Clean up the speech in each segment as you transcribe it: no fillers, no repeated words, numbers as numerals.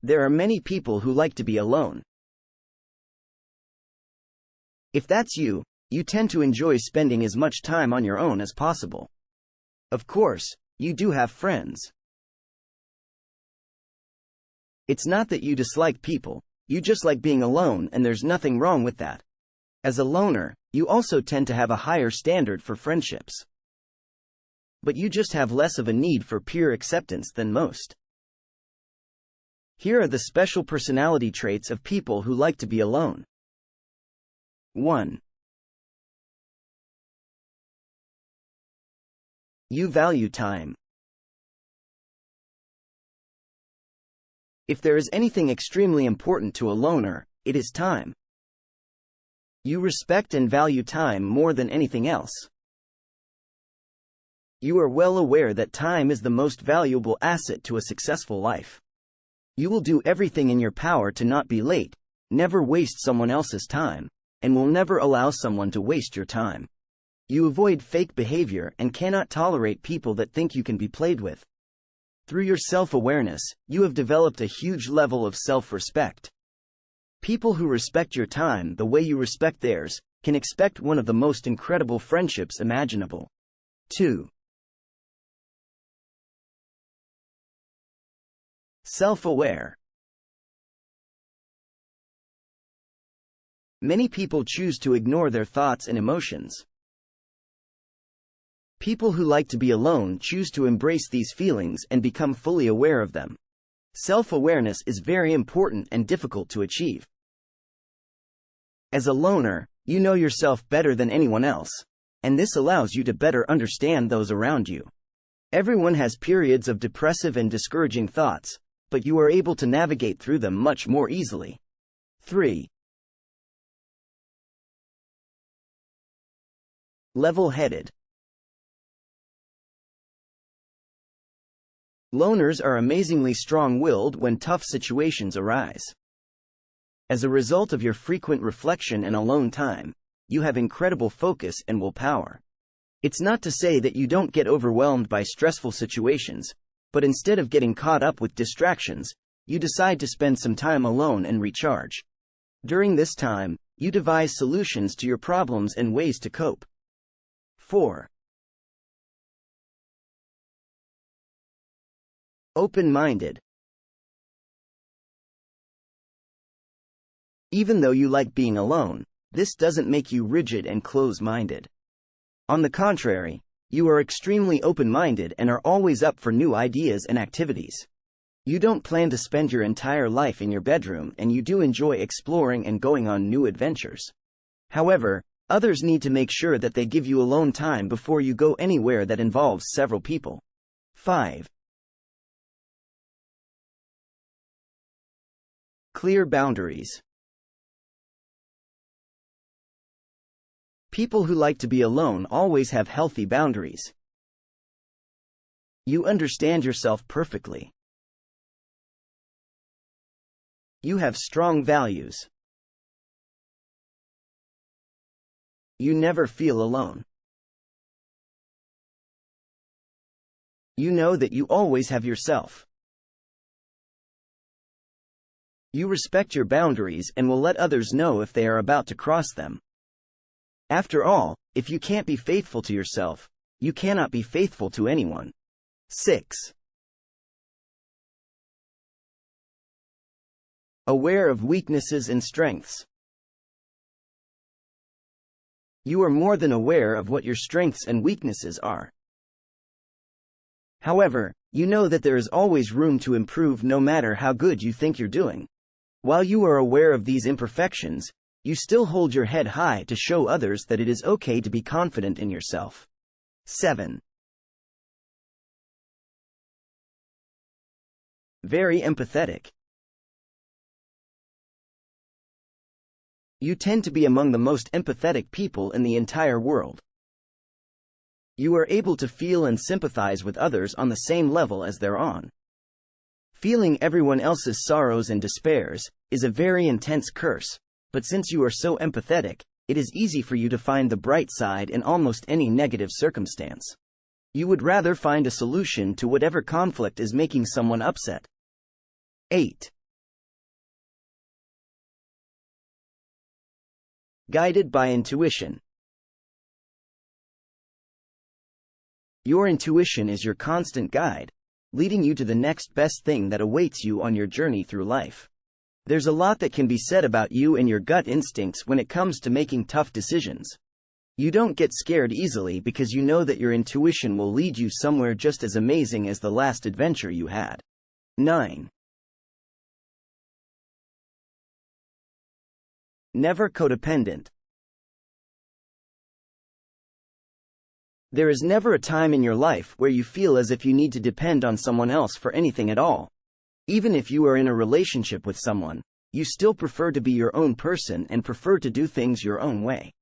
There are many people who like to be alone. If that's you, you tend to enjoy spending as much time on your own as possible. Of course, you do have friends. It's not that you dislike people, you just like being alone, and there's nothing wrong with that. As a loner, you also tend to have a higher standard for friendships. But you just have less of a need for peer acceptance than most. Here are the special personality traits of people who like to be alone. 1. You value time. If there is anything extremely important to a loner, it is time. You respect and value time more than anything else. You are well aware that time is the most valuable asset to a successful life. You will do everything in your power to not be late, never waste someone else's time, and will never allow someone to waste your time. You avoid fake behavior and cannot tolerate people that think you can be played with. Through your self-awareness, you have developed a huge level of self-respect. People who respect your time the way you respect theirs can expect one of the most incredible friendships imaginable. 2. Self-aware. Many people choose to ignore their thoughts and emotions. People who like to be alone choose to embrace these feelings and become fully aware of them. Self-awareness is very important and difficult to achieve. As a loner, you know yourself better than anyone else, and this allows you to better understand those around you. Everyone has periods of depressive and discouraging thoughts, but you are able to navigate through them much more easily. 3. Level-headed. Loners are amazingly strong-willed when tough situations arise. As a result of your frequent reflection and alone time, you have incredible focus and willpower. It's not to say that you don't get overwhelmed by stressful situations, but instead of getting caught up with distractions, you decide to spend some time alone and recharge. During this time, you devise solutions to your problems and ways to cope. 4. Open-minded. Even though you like being alone, this doesn't make you rigid and close-minded. On the contrary, you are extremely open-minded and are always up for new ideas and activities. You don't plan to spend your entire life in your bedroom, and you do enjoy exploring and going on new adventures. However, others need to make sure that they give you alone time before you go anywhere that involves several people. 5. Clear boundaries. People who like to be alone always have healthy boundaries. You understand yourself perfectly. You have strong values. You never feel alone. You know that you always have yourself. You respect your boundaries and will let others know if they are about to cross them. After all, if you can't be faithful to yourself, you cannot be faithful to anyone. 6. Aware of weaknesses and strengths. You are more than aware of what your strengths and weaknesses are. However, you know that there is always room to improve no matter how good you think you're doing. While you are aware of these imperfections, you still hold your head high to show others that it is okay to be confident in yourself. 7. Very empathetic. You tend to be among the most empathetic people in the entire world. You are able to feel and sympathize with others on the same level as they're on. Feeling everyone else's sorrows and despairs is a very intense curse, but since you are so empathetic, it is easy for you to find the bright side in almost any negative circumstance. You would rather find a solution to whatever conflict is making someone upset. 8. Guided by intuition. Your intuition is your constant guide, leading you to the next best thing that awaits you on your journey through life. There's a lot that can be said about you and your gut instincts when it comes to making tough decisions. You don't get scared easily because you know that your intuition will lead you somewhere just as amazing as the last adventure you had. 9. Never codependent. There is never a time in your life where you feel as if you need to depend on someone else for anything at all. Even if you are in a relationship with someone, you still prefer to be your own person and prefer to do things your own way.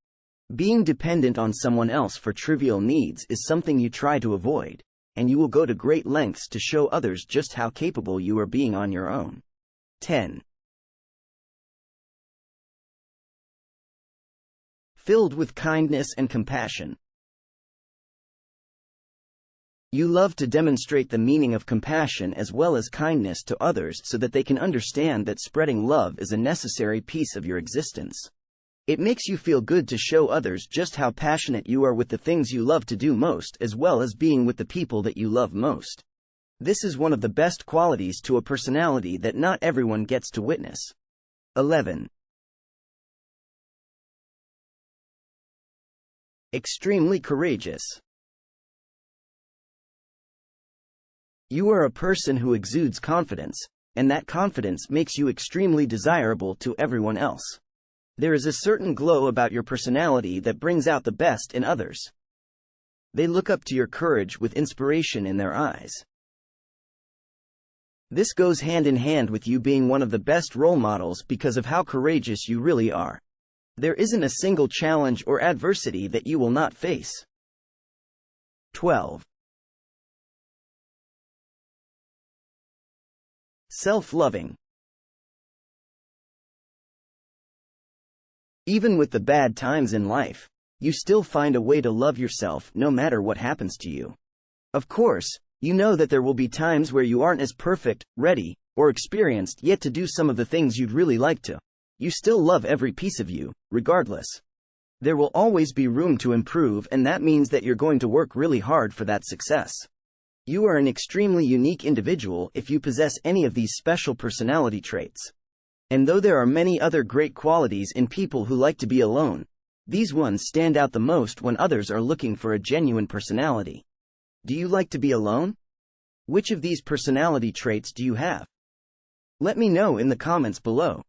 Being dependent on someone else for trivial needs is something you try to avoid, and you will go to great lengths to show others just how capable you are being on your own. 10. Filled with kindness and compassion. You love to demonstrate the meaning of compassion as well as kindness to others so that they can understand that spreading love is a necessary piece of your existence. It makes you feel good to show others just how passionate you are with the things you love to do most as well as being with the people that you love most. This is one of the best qualities to a personality that not everyone gets to witness. 11. Extremely courageous. You are a person who exudes confidence, and that confidence makes you extremely desirable to everyone else. There is a certain glow about your personality that brings out the best in others. They look up to your courage with inspiration in their eyes. This goes hand in hand with you being one of the best role models because of how courageous you really are. There isn't a single challenge or adversity that you will not face. 12. Self-loving. Even with the bad times in life, you still find a way to love yourself no matter what happens to you. Of course, you know that there will be times where you aren't as perfect, ready, or experienced yet to do some of the things you'd really like to. You still love every piece of you, regardless. There will always be room to improve, and that means that you're going to work really hard for that success. You are an extremely unique individual if you possess any of these special personality traits. And though there are many other great qualities in people who like to be alone, these ones stand out the most when others are looking for a genuine personality. Do you like to be alone? Which of these personality traits do you have? Let me know in the comments below.